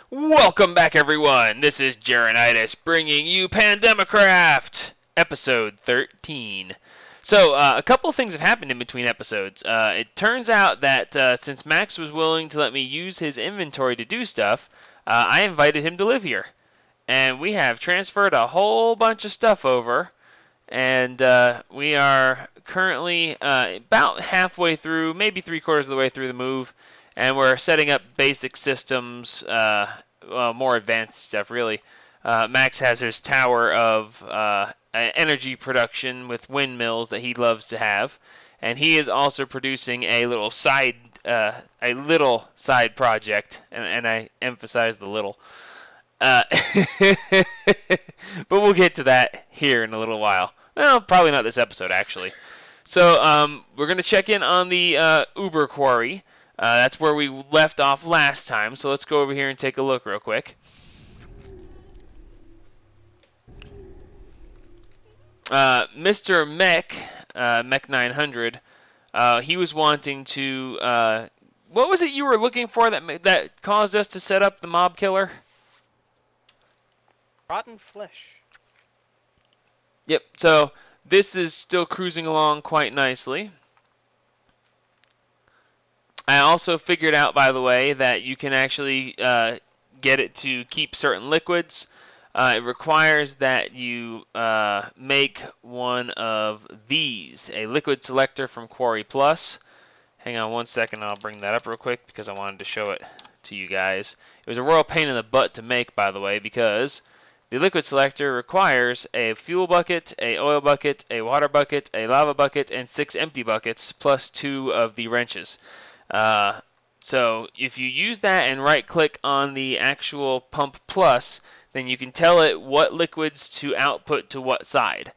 Welcome back, everyone. This is Jarenitis bringing you Pandemicraft Episode 13. So, a couple of things have happened in between episodes. It turns out that since Max was willing to let me use his inventory to do stuff, I invited him to live here. And we have transferred a whole bunch of stuff over. And we are currently about halfway through, maybe 3/4 of the way through the move. And we're setting up basic systems, well, more advanced stuff, really. Max has his tower of energy production with windmills that he loves to have. And he is also producing a little side project, and I emphasize the little. But we'll get to that here in a little while. Well, probably not this episode, actually. So we're going to check in on the Uber quarry. That's where we left off last time. So let's go over here and take a look real quick. Mr. Mech 900, he was wanting to... what was it you were looking for that caused us to set up the mob killer? Rotten flesh. Yep, so this is still cruising along quite nicely. I also figured out, by the way, that you can actually get it to keep certain liquids. It requires that you make one of these, a liquid selector from Quarry Plus. Hang on one second, I'll bring that up real quick because I wanted to show it to you guys. It was a royal pain in the butt to make, by the way, because the liquid selector requires a fuel bucket, a oil bucket, a water bucket, a lava bucket, and 6 empty buckets, plus 2 of the wrenches. So if you use that and right-click on the actual pump plus, then you can tell it what liquids to output to what side.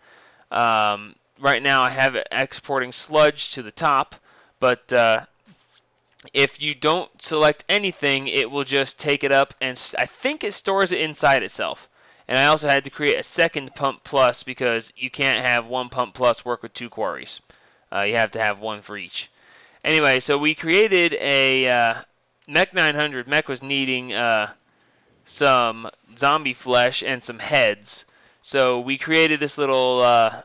Right now I have it exporting sludge to the top, but if you don't select anything, it will just take it up, and I think it stores it inside itself. And I also had to create a second pump plus because you can't have one pump plus work with 2 quarries. You have to have one for each. Anyway, so we created a Mech 900. Mech was needing some zombie flesh and some heads. So we created this little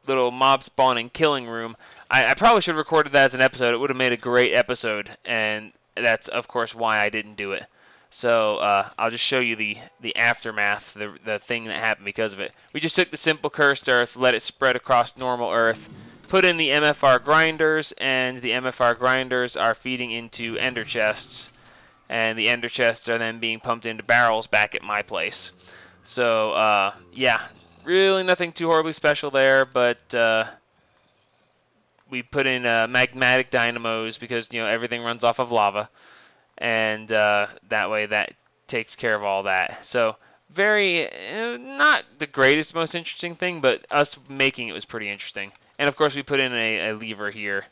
mob spawning killing room. I probably should have recorded that as an episode. It would have made a great episode, and that's, of course, why I didn't do it. So I'll just show you the aftermath, the thing that happened because of it. We just took the simple cursed earth, let it spread across normal earth, put in the MFR grinders, and the MFR grinders are feeding into ender chests, and the ender chests are then being pumped into barrels back at my place. So yeah, really nothing too horribly special there, but we put in magmatic dynamos because everything runs off of lava. And that way that takes care of all that. So very, not the greatest, most interesting thing, but us making it was pretty interesting. And of course we put in a lever here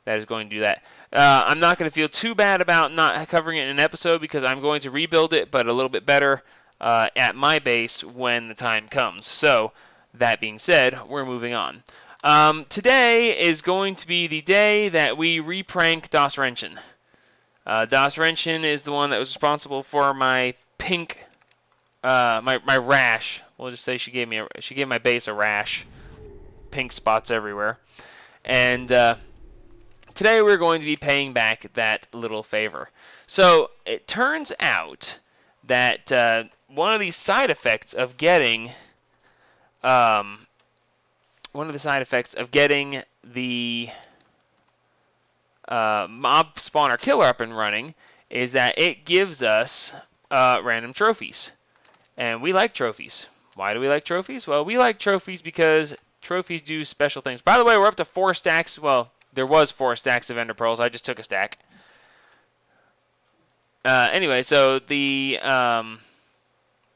that is going to do that. I'm not going to feel too bad about not covering it in an episode because I'm going to rebuild it, but a little bit better at my base when the time comes. So that being said, we're moving on. Today is going to be the day that we reprank DasRenChen. DasRenChen is the one that was responsible for my pink, my rash. We'll just say she gave my base a rash, pink spots everywhere. And today we're going to be paying back that little favor. So it turns out that one of the side effects of getting the mob spawner killer up and running is that it gives us random trophies, and we like trophies. Why do we like trophies? Well, we like trophies because trophies do special things. By the way, we're up to 4 stacks. Well, there was 4 stacks of ender pearls. I just took a stack. Anyway, so the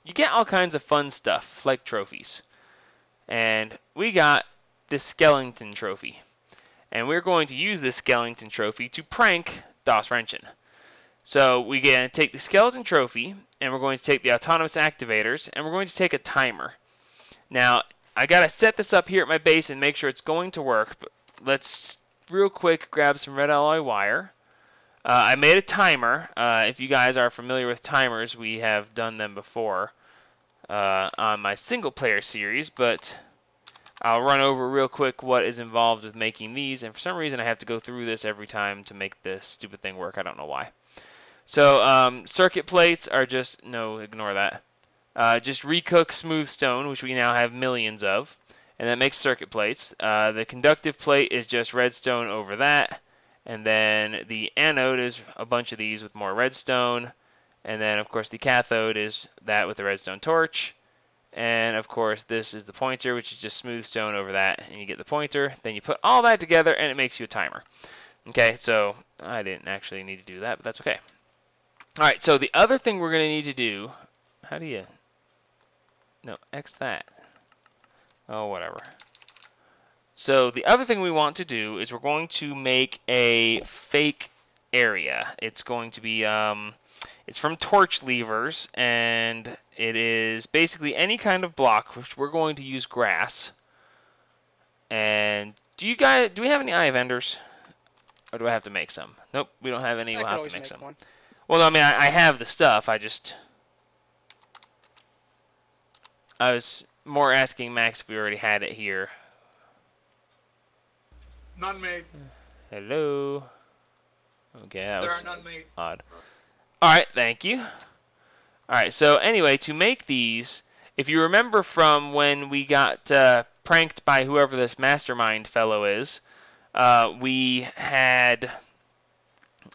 you get all kinds of fun stuff like trophies, and we got this skeleton trophy. And we're going to use this skeleton trophy to prank DasRenChen. So we're going to take the skeleton trophy, and we're going to take the autonomous activators, and we're going to take a timer. Now, I got to set this up here at my base and make sure it's going to work. But let's real quick grab some red alloy wire. I made a timer. If you guys are familiar with timers, we have done them before on my single player series, but I'll run over real quick what is involved with making these, and for some reason I have to go through this every time to make this stupid thing work. I don't know why. So circuit plates are just, no, ignore that. Just recook smooth stone, which we now have millions of, and that makes circuit plates. The conductive plate is just redstone over that, and then the anode is a bunch of these with more redstone, and then of course the cathode is that with the redstone torch, and of course this is the pointer, which is just smooth stone over that, and you get the pointer. Then you put all that together and it makes you a timer. Okay, so I didn't actually need to do that, but that's okay. Alright, so the other thing we're going to need to do, how do you, no, X that. Oh, whatever. So the other thing we want to do is we're going to make a fake area. It's going to be, it's from torch levers, and it is basically any kind of block, which we're going to use grass. And do we have any eye vendors? Or do I have to make some? Nope, we don't have any. We'll have to make some. Well, I mean, I have the stuff. I was more asking Max if we already had it here. None made. Hello. Okay, that was There are none made. odd. Alright, thank you. Alright, so anyway, to make these, if you remember from when we got pranked by whoever this mastermind fellow is, we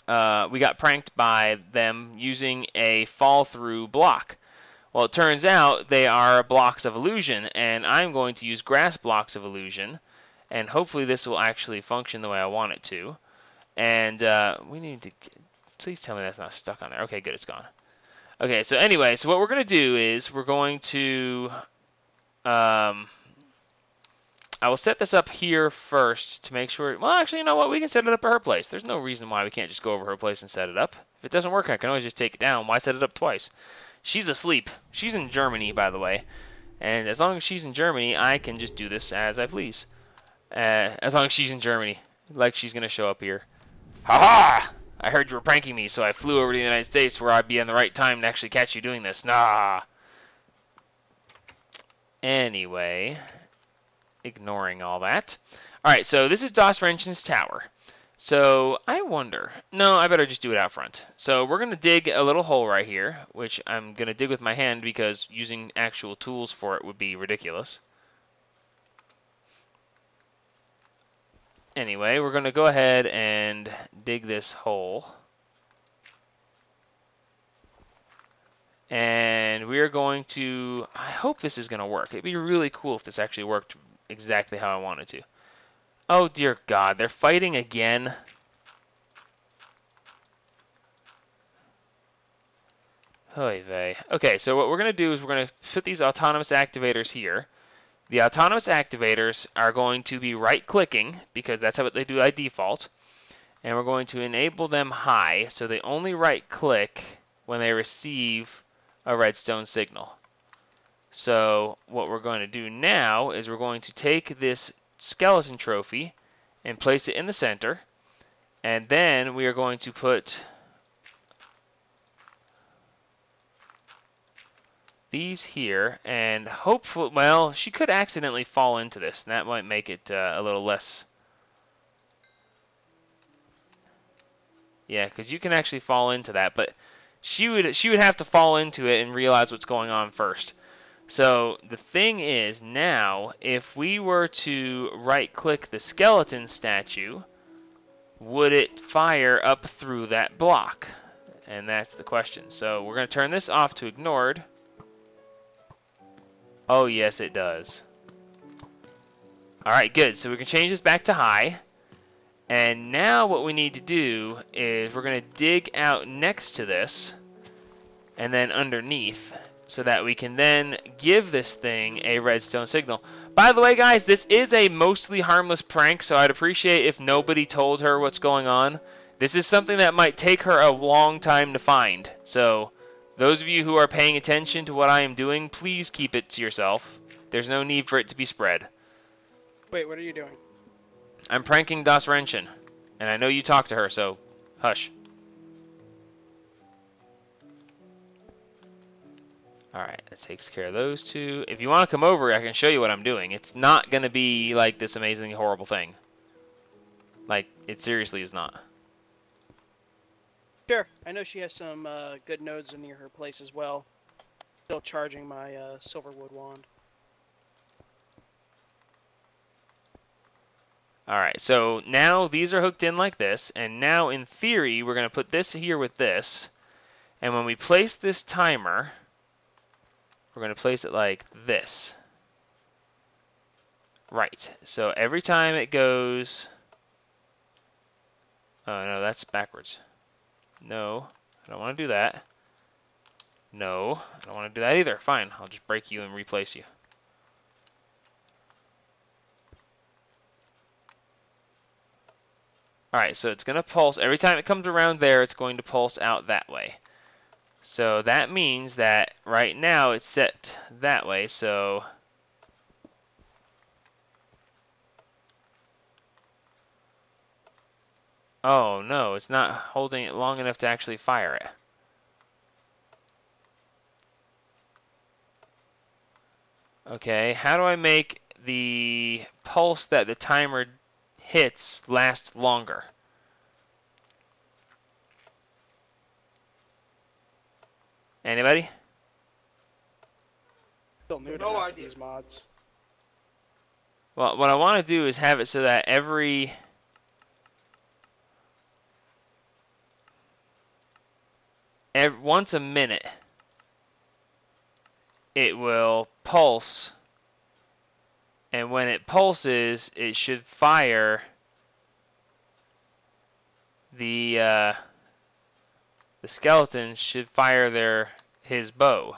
got pranked by them using a fall-through block. Well, it turns out they are blocks of illusion, and I'm going to use grass blocks of illusion, and hopefully this will actually function the way I want it to. And we need to... Please tell me that's not stuck on there. Okay, good, it's gone. Okay, so anyway, so what we're going to do is we're going to... I will set this up here first to make sure... Well, actually, you know what? We can set it up at her place. There's no reason why we can't just go over her place and set it up. If it doesn't work, I can always just take it down. Why set it up twice? She's asleep. She's in Germany, by the way. And as long as she's in Germany, I can just do this as I please. As long as she's in Germany. Like she's going to show up here. Ha-ha! I heard you were pranking me, so I flew over to the United States where I'd be in the right time to actually catch you doing this. Nah. Anyway, ignoring all that. Alright, so this is DasRenChen's tower. So, I wonder... No, I better just do it out front. So, we're going to dig a little hole right here, which I'm going to dig with my hand because using actual tools for it would be ridiculous. Anyway, we're going to go ahead and dig this hole. And we're going to... I hope this is going to work. It'd be really cool if this actually worked exactly how I wanted to. Oh, dear God. They're fighting again. Oy vey. Okay, so what we're going to do is we're going to put these autonomous activators here. The autonomous activators are going to be right-clicking, because that's how they do by default. And we're going to enable them high, so they only right-click when they receive a redstone signal. So what we're going to do now is we're going to take this skeleton trophy and place it in the center. And then we are going to put these here, and hopefully, well, she could accidentally fall into this, and that might make it a little less. Yeah, because you can actually fall into that, but she would have to fall into it and realize what's going on first. So the thing is, now, if we were to right-click the skeleton statue, would it fire up through that block? And that's the question. So we're going to turn this off to ignored. Oh, yes, it does. Alright, good. So we can change this back to high. And now what we need to do is we're going to dig out next to this and then underneath so that we can then give this thing a redstone signal. By the way, guys, this is a mostly harmless prank, so I'd appreciate if nobody told her what's going on. This is something that might take her a long time to find. So those of you who are paying attention to what I am doing, please keep it to yourself. There's no need for it to be spread. Wait, what are you doing? I'm pranking DasRenChen, and I know you talked to her, so hush. Alright, that takes care of those two. If you want to come over, I can show you what I'm doing. It's not going to be like this amazingly horrible thing. Like, it seriously is not. Sure. I know she has some good nodes near her place as well. Still charging my Silverwood wand. Alright, so now these are hooked in like this, and now in theory, we're going to put this here with this, and when we place this timer, we're going to place it like this. Right, so every time it goes... Oh, no, that's backwards. No, I don't want to do that. No, I don't want to do that either. Fine, I'll just break you and replace you. Alright, so it's going to pulse. Every time it comes around there, it's going to pulse out that way. So that means that right now it's set that way, so... Oh no, it's not holding it long enough to actually fire it. Okay, how do I make the pulse that the timer hits last longer? Anybody? Still new to half of these mods. Well, what I want to do is have it so that once a minute it will pulse, and when it pulses, it should fire the skeleton should fire his bow.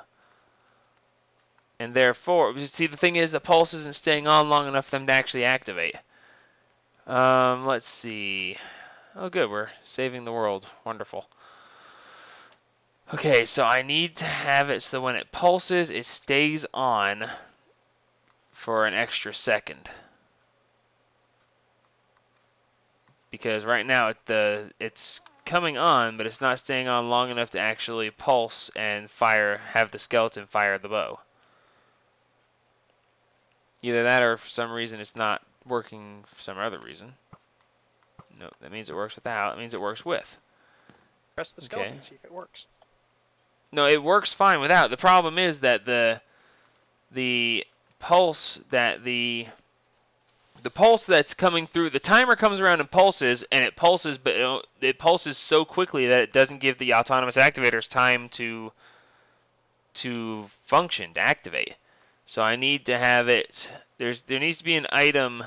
And therefore, see, the thing is, the pulse isn't staying on long enough for them to actually activate. Let's see. Oh, good, we're saving the world. Wonderful. Okay, so I need to have it so when it pulses, it stays on for an extra second. Because right now it's coming on, but it's not staying on long enough to actually pulse and have the skeleton fire the bow. Either that or for some reason it's not working for some other reason. No, that means it works without. It means it works with. Press the skeleton, see if it works. No, it works fine without. The problem is that the pulse that the pulse that's coming through, the timer comes around and it pulses, but it pulses so quickly that it doesn't give the autonomous activators time to function, to activate. So I need to have it, there needs to be an item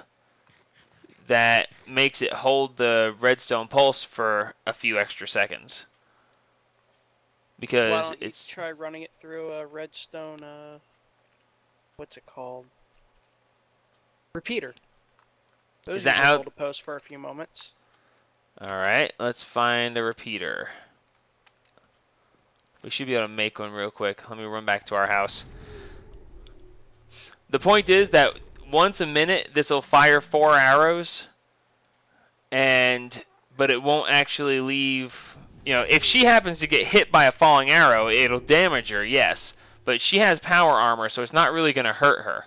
that makes it hold the redstone pulse for a few extra seconds. Because why don't you it's... try running it through a redstone, what's it called? Repeater. Those usually hold a post for a few moments. Alright, let's find a repeater. We should be able to make one real quick. Let me run back to our house. The point is that once a minute, this will fire 4 arrows, but it won't actually leave... You know, if she happens to get hit by a falling arrow, it'll damage her, yes. But she has power armor, so it's not really going to hurt her.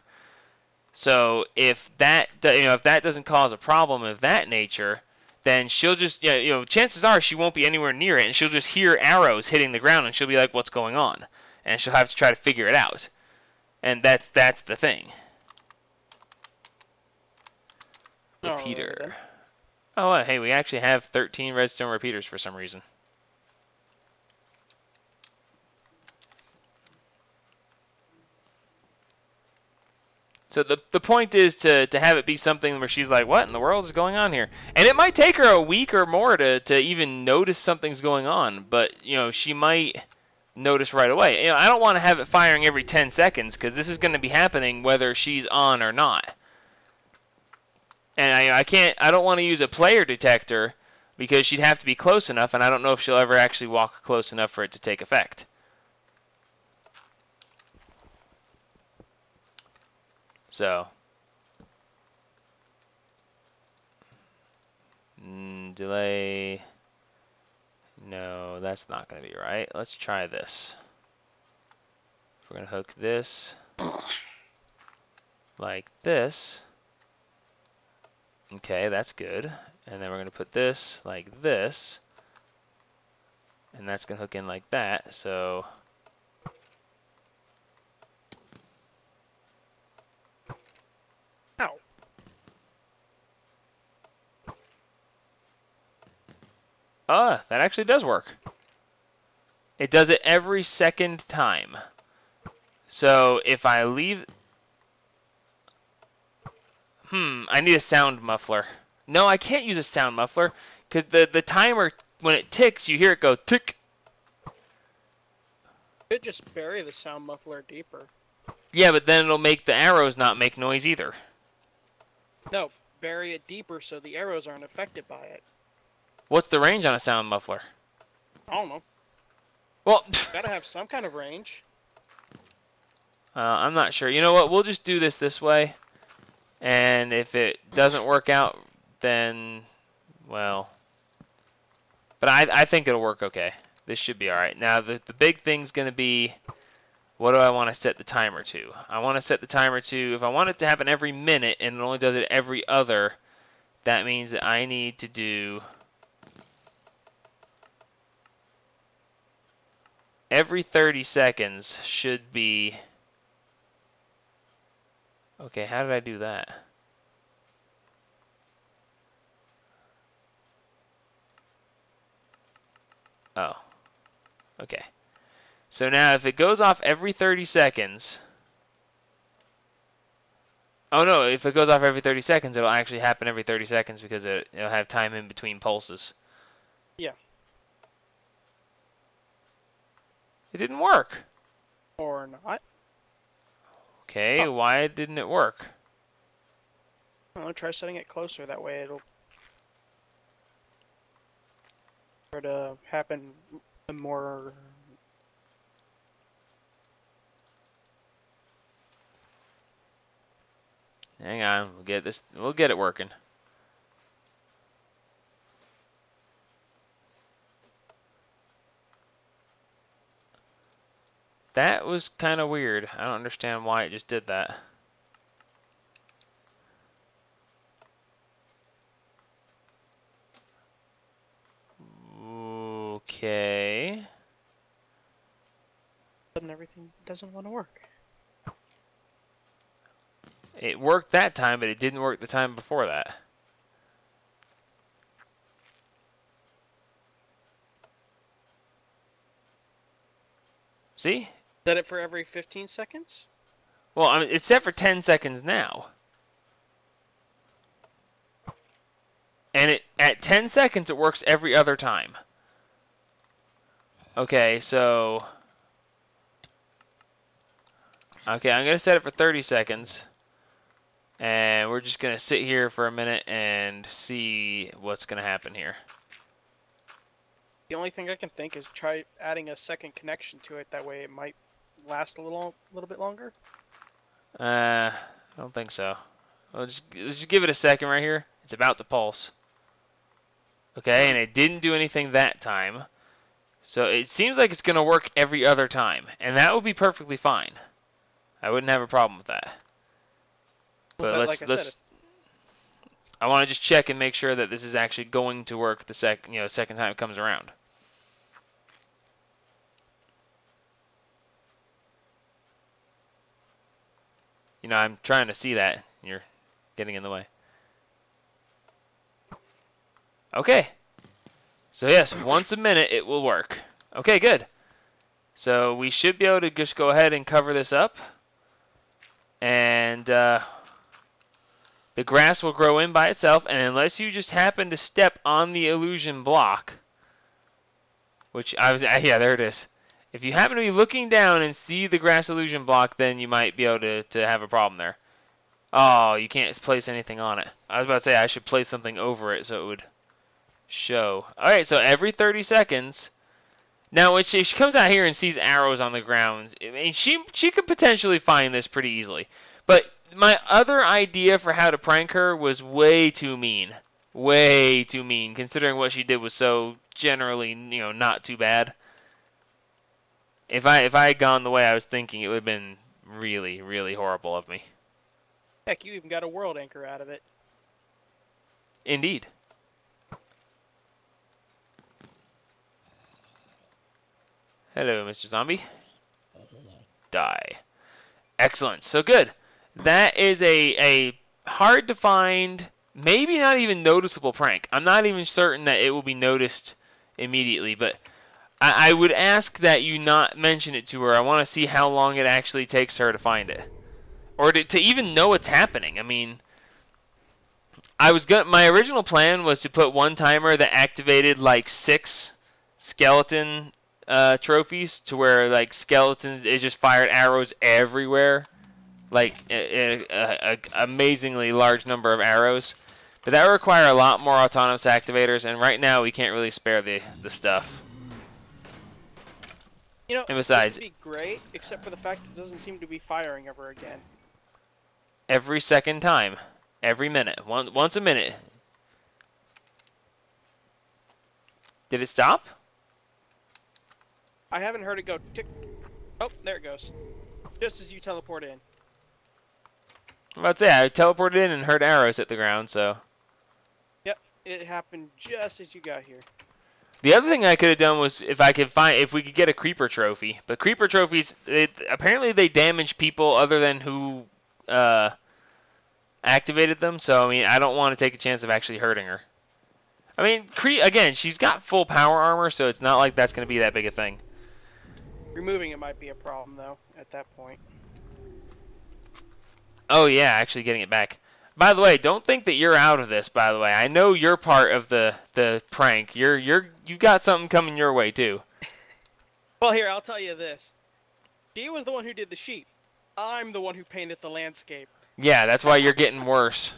So if that doesn't cause a problem of that nature, then she'll just, chances are she won't be anywhere near it, and she'll just hear arrows hitting the ground, and she'll be like, "What's going on?" And she'll have to try to figure it out. And that's the thing. Repeater. Oh, hey, we actually have 13 redstone repeaters for some reason. So the point is to have it be something where she's like, what in the world is going on here? And it might take her a week or more to even notice something's going on, but she might notice right away. I don't want to have it firing every 10 seconds because this is going to be happening whether she's on or not. And I don't want to use a player detector because she'd have to be close enough, and I don't know if she'll ever actually walk close enough for it to take effect. So, delay, no, that's not going to be right. Let's try this. we're going to hook this like this. Okay, that's good. And then we're going to put this like this. And that's going to hook in like that. So Ow. that actually does work. It does it every second time. So if I leave... I need a sound muffler. No, I can't use a sound muffler because the timer, when it ticks, you hear it go tick. You could just bury the sound muffler deeper. Yeah, but then it'll make the arrows not make noise either. No, bury it deeper so the arrows aren't affected by it. What's the range on a sound muffler? I don't know. Well, Gotta have some kind of range. I'm not sure. You know what? We'll just do this way. And if it doesn't work out, then, well. But I think it'll work okay. This should be alright. Now, the big thing's going to be, what do I want to set the timer to? I want to set the timer to, if I want it to happen every minute and it only does it every other, that means that I need to do every 30 seconds should be... Okay, how did I do that? Oh. Okay. So now if it goes off every 30 seconds... Oh no, if it goes off every 30 seconds, it'll actually happen every 30 seconds because it'll have time in between pulses. Yeah. It didn't work. Or not. Okay, why didn't it work? I'll try setting it closer, that way it'll try to happen more. Hang on, we'll get it working. That was kind of weird. I don't understand why it just did that. Okay. Sudden everything doesn't want to work. It worked that time, but it didn't work the time before that. See? Set it for every 15 seconds? Well, I mean, it's set for 10 seconds now. And at 10 seconds, it works every other time. Okay, so... Okay, I'm going to set it for 30 seconds. And we're just going to sit here for a minute and see what's going to happen here. The only thing I can think is try adding a second connection to it. That way it might last a little bit longer. I don't think so. Let's just give it a second right here. It's about to pulse. Okay, and it didn't do anything that time. So it seems like it's going to work every other time. And that would be perfectly fine. I wouldn't have a problem with that. But let's I want to just check and make sure that this is actually going to work the second time it comes around. You know, I'm trying to see that. You're getting in the way. Okay. So yes, once a minute it will work. Okay, good. So we should be able to just go ahead and cover this up. And the grass will grow in by itself, and unless you just happen to step on the illusion block, which yeah, there it is. If you happen to be looking down and see the grass illusion block, then you might be able to have a problem there. Oh, you can't place anything on it. I was about to say I should place something over it so it would show. Alright, so every 30 seconds. Now, when she comes out here and sees arrows on the ground, I mean, she could potentially find this pretty easily. But my other idea for how to prank her was way too mean. Way too mean, considering what she did was so generally, not too bad. If I had gone the way I was thinking, it would have been really, really horrible of me. Heck, you even got a world anchor out of it. Indeed. Hello, Mr. Zombie. Die. Excellent. So good. That is a hard to find, maybe not even noticeable prank. I'm not even certain that it will be noticed immediately, but I would ask that you not mention it to her. I want to see how long it actually takes her to find it. Or to even know it's happening. I mean, my original plan was to put one timer that activated like 6 skeleton trophies, to where like skeletons, it just fired arrows everywhere, like a amazingly large number of arrows. But that would require a lot more autonomous activators, and right now we can't really spare the stuff. You know, And besides, this would be great, except for the fact it doesn't seem to be firing ever again. every second time, every minute, once a minute. Did it stop? I haven't heard it go tick. Oh, there it goes. Just as you teleport in. I'm about to say, I teleported in and heard arrows hit the ground, so. Yep, it happened just as you got here. The other thing I could have done was if we could get a creeper trophy. But creeper trophies, apparently they damage people other than who activated them. So I mean, I don't want to take a chance of actually hurting her. I mean, again, she's got full power armor, so it's not like that's going to be that big a thing. Removing it might be a problem though at that point. Oh yeah, actually getting it back. By the way, don't think that you're out of this. By the way, I know you're part of the prank. You got something coming your way too. Well, here I'll tell you this. She was the one who did the sheep. I'm the one who painted the landscape. Yeah, that's why you're getting worse.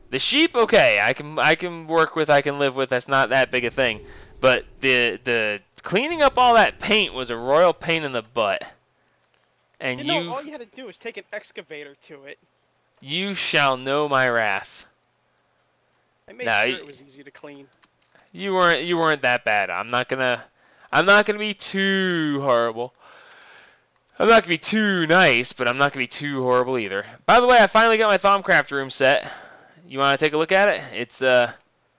The sheep, okay, I can work with, I can live with. That's not that big a thing. But the cleaning up all that paint was a royal pain in the butt. And You know, all you had to do was take an excavator to it. You shall know my wrath. I made sure it was easy to clean. You weren't that bad. I'm not gonna be too horrible. I'm not gonna be too nice, but I'm not gonna be too horrible either. By the way, I finally got my Thaumcraft room set. You want to take a look at it? It's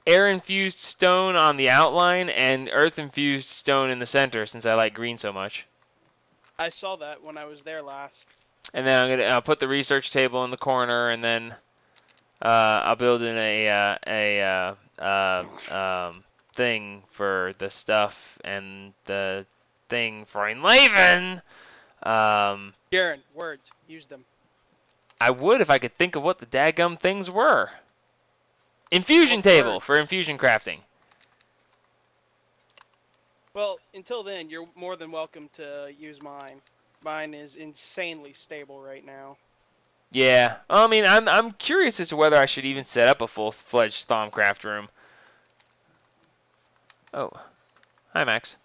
air-infused stone on the outline and earth-infused stone in the center, since I like green so much. I saw that when I was there last. And then I'll put the research table in the corner, and then I'll build in a thing for the stuff and the thing for enliven. Garen, words, use them. I would if I could think of what the daggum things were. Infusion table for infusion crafting. Well, until then, you're more than welcome to use mine. Mine is insanely stable right now. Yeah, I mean, I'm curious as to whether I should even set up a full-fledged Thaumcraft room. Oh, hi Max.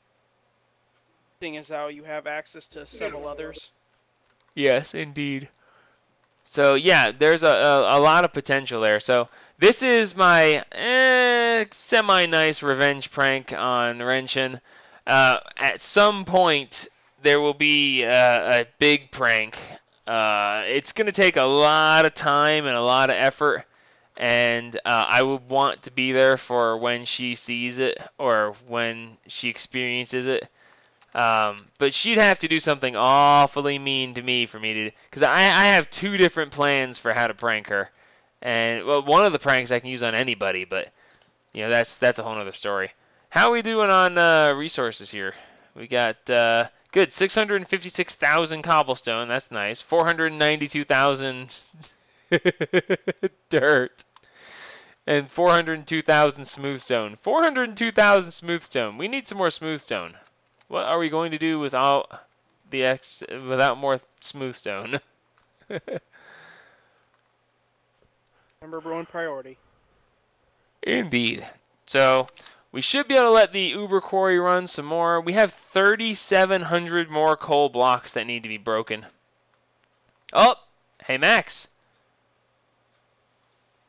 Seeing as how you have access to several others. Yes, indeed. So yeah, there's a lot of potential there. So this is my semi-nice revenge prank on DasRenChen. At some point, there will be a big prank. It's going to take a lot of time and a lot of effort, and I would want to be there for when she sees it or when she experiences it. But she'd have to do something awfully mean to me for me to, because I have 2 different plans for how to prank her, and well, one of the pranks I can use on anybody, but you know that's a whole other story. How are we doing on resources here? We got good 656,000 cobblestone. That's nice. 492,000 dirt. And 402,000 smoothstone. 402,000 smoothstone. We need some more smoothstone. What are we going to do without more smoothstone? Number 1 priority. Indeed. So we should be able to let the Uber Quarry run some more. We have 3,700 more coal blocks that need to be broken. Oh, hey Max.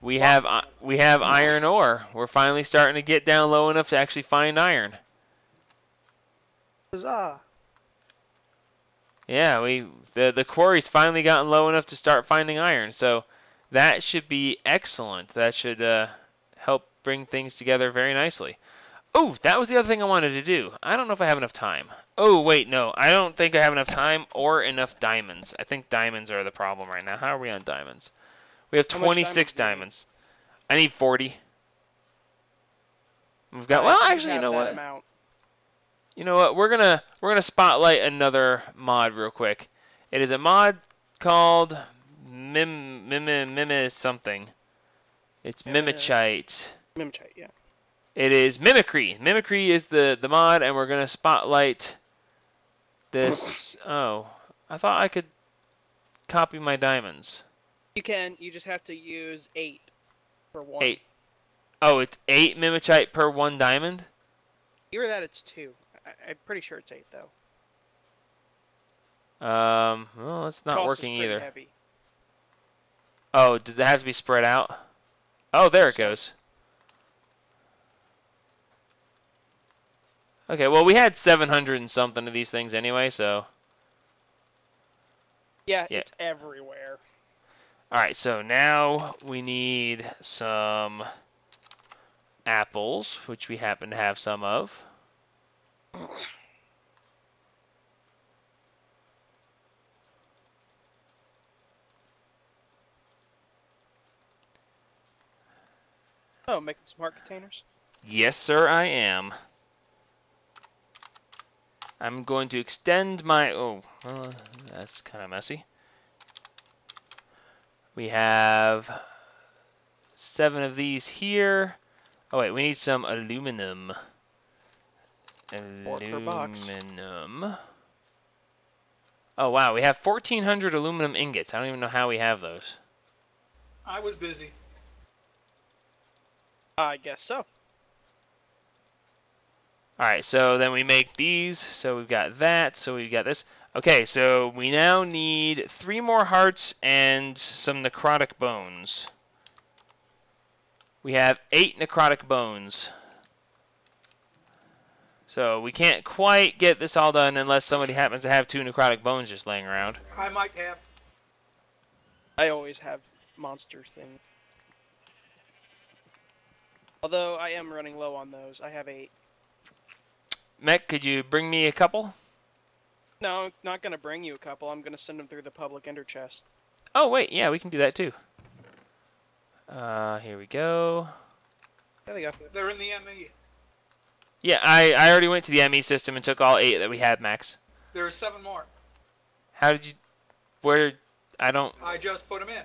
We have iron ore. We're finally starting to get down low enough to actually find iron. Huzzah! Yeah, the quarry's finally gotten low enough to start finding iron, so that should be excellent. That should help bring things together very nicely. Oh, that was the other thing I wanted to do. I don't know if I have enough time. Oh, wait, no. I don't think I have enough time or enough diamonds. I think diamonds are the problem right now. How are we on diamonds? We have How much 26 do you need? diamonds. I need 40. We've got, I well, do actually, you have know that what? amount. You know what? We're gonna spotlight another mod real quick. It is a mod called Mim something. It's Mimichite. Mimchite, yeah. It is Mimicry. Mimicry is the mod, and we're gonna spotlight this. Oh, I thought I could copy my diamonds. You can. You just have to use 8 for 1. 8. Oh, it's 8 Mimichite per 1 diamond? Either that, it's 2. I'm pretty sure it's 8 though. Well, it's not Cost working is pretty either. heavy. Oh, does it have to be spread out? Oh, there it So- goes. Okay, well, we had 700 and something of these things anyway, so. Yeah, Yeah. it's everywhere. Alright, so now we need some apples, which we happen to have some of. Oh, making smart containers? Yes, sir, I am. I'm going to extend my... Oh, well, that's kind of messy. We have 7 of these here. Oh, wait, we need some aluminum. 4 per box. Aluminum. Oh, wow, we have 1,400 aluminum ingots. I don't even know how we have those. I was busy. I guess so. Alright, so then we make these. So we've got that. So we've got this. Okay, so we now need 3 more hearts and some necrotic bones. We have 8 necrotic bones. So we can't quite get this all done unless somebody happens to have 2 necrotic bones just laying around. I might have. I always have monster things. Although I am running low on those. I have 8. Mech, could you bring me a couple? No, I'm not going to bring you a couple. I'm going to send them through the public ender chest. Oh, wait, yeah, we can do that too. Here we go. There we go. They're in the ME. Yeah, I already went to the ME system and took all 8 that we had, Max. There are 7 more. How did you... Where... I don't... I just put them in.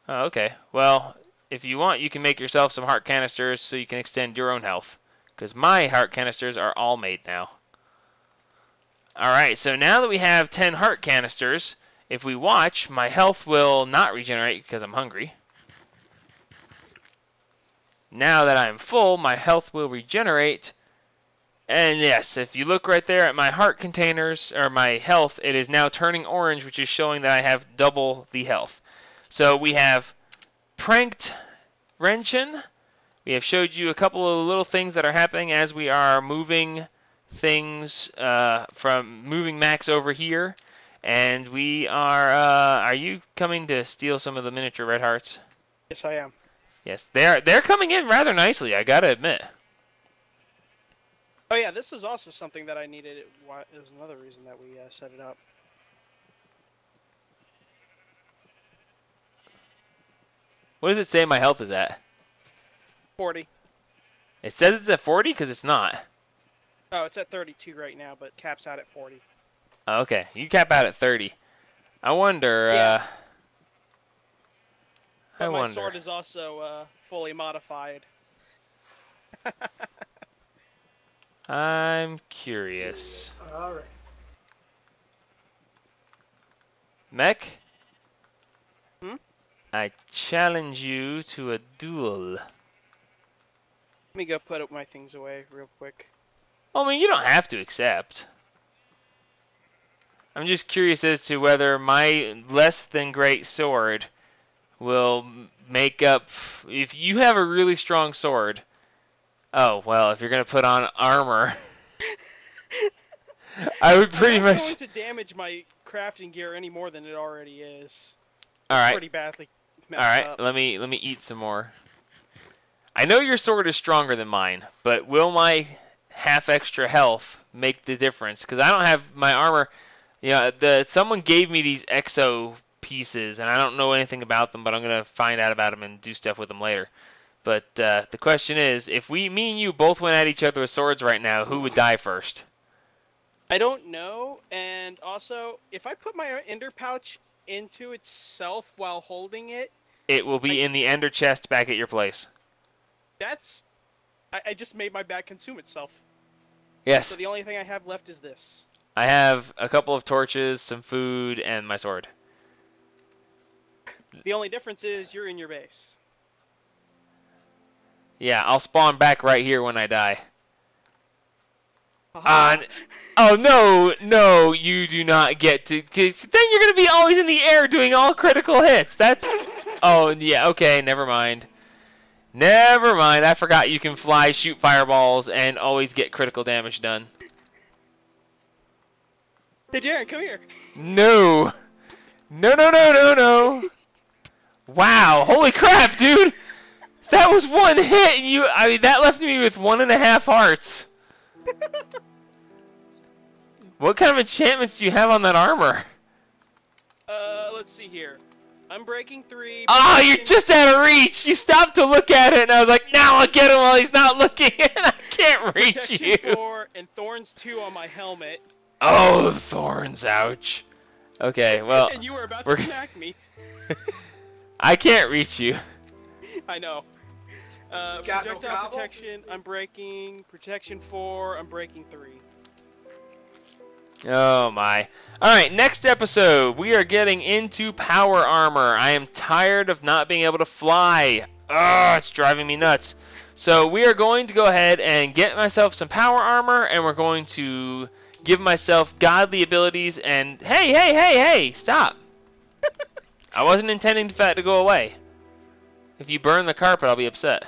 Oh, okay. Well, if you want, you can make yourself some heart canisters so you can extend your own health. Because my heart canisters are all made now. Alright, so now that we have 10 heart canisters, if we watch, my health will not regenerate because I'm hungry. Now that I'm full, my health will regenerate. And yes, if you look right there at my heart containers, or my health, it is now turning orange, which is showing that I have double the health. So we have pranked DasRenChen. We have showed you a couple of little things that are happening as we are moving things from moving Max over here. And we are you coming to steal some of the miniature red hearts? Yes, I am. Yes, they're coming in rather nicely, I gotta admit. Oh yeah, this is also something that I needed. It was another reason that we set it up. What does it say my health is at? 40. It says it's at 40 because it's not. Oh, it's at 32 right now, but caps out at 40. Oh, okay, you cap out at 30. I wonder. Yeah. I But my wonder. sword is also fully modified. I'm curious. All right. Mech? Hmm? I challenge you to a duel. Let me go put up my things away real quick. I mean, you don't have to accept. I'm just curious as to whether my less than great sword will make up. If you have a really strong sword. Oh, well, if you're going to put on armor. I would pretty I'm not much. going to damage my crafting gear any more than it already is. All It's right. pretty badly messed All right. up. Let me eat some more. I know your sword is stronger than mine, but will my half extra health make the difference? Because I don't have my armor. Someone gave me these exo pieces, and I don't know anything about them, but I'm gonna find out about them and do stuff with them later. But the question is, if me and you both went at each other with swords right now, who would die first? I don't know, and also, if I put my ender pouch into itself while holding it, It will be in the ender chest back at your place. that's... I just made my bag consume itself. Yes. So the only thing I have left is this. I have a couple of torches, some food, and my sword. The only difference is you're in your base. Yeah, I'll spawn back right here when I die. Haha. Oh, no, you do not get to... Then you're going to be always in the air doing all critical hits. That's... Oh, yeah, okay, never mind. Never mind, I forgot you can fly, shoot fireballs, and always get critical damage done. Hey, Jaren, come here. No. No. Wow, holy crap, dude! That was one hit, and that left me with 1.5 hearts. What kind of enchantments do you have on that armor? Let's see here. Unbreaking 3. Oh, you're just out of reach! You stopped to look at it, and I was like, now I'll get him while he's not looking, and I can't reach Protection you! 4 and Thorns 2 on my helmet. Oh, thorns, ouch. Okay, well, And you were about we're- to smack me. I can't reach you. I know. Got no Projectile gobble? protection, Unbreaking, Protection 4, Unbreaking 3. Oh my. Alright, next episode, we are getting into power armor. I am tired of not being able to fly. Ugh, it's driving me nuts. So we are going to go ahead and get myself some power armor, and we're going to give myself godly abilities, and hey, stop. I wasn't intending for that to go away. If you burn the carpet, I'll be upset.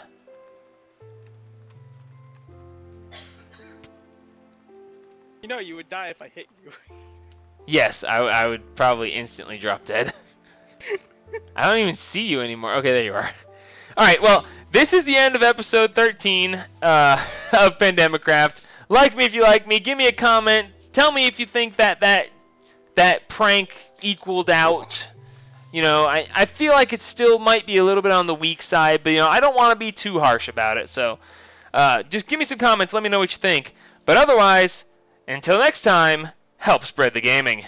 You know you would die if I hit you. Yes, I would probably instantly drop dead. I don't even see you anymore. Okay, there you are. Alright, well, this is the end of episode 13 of Pandemicraft. Like me if you like me. Give me a comment. Tell me if you think that prank equaled out. I feel like it still might be a little bit on the weak side, but, I don't want to be too harsh about it. So, just give me some comments. Let me know what you think. But otherwise, until next time, help spread the gaming.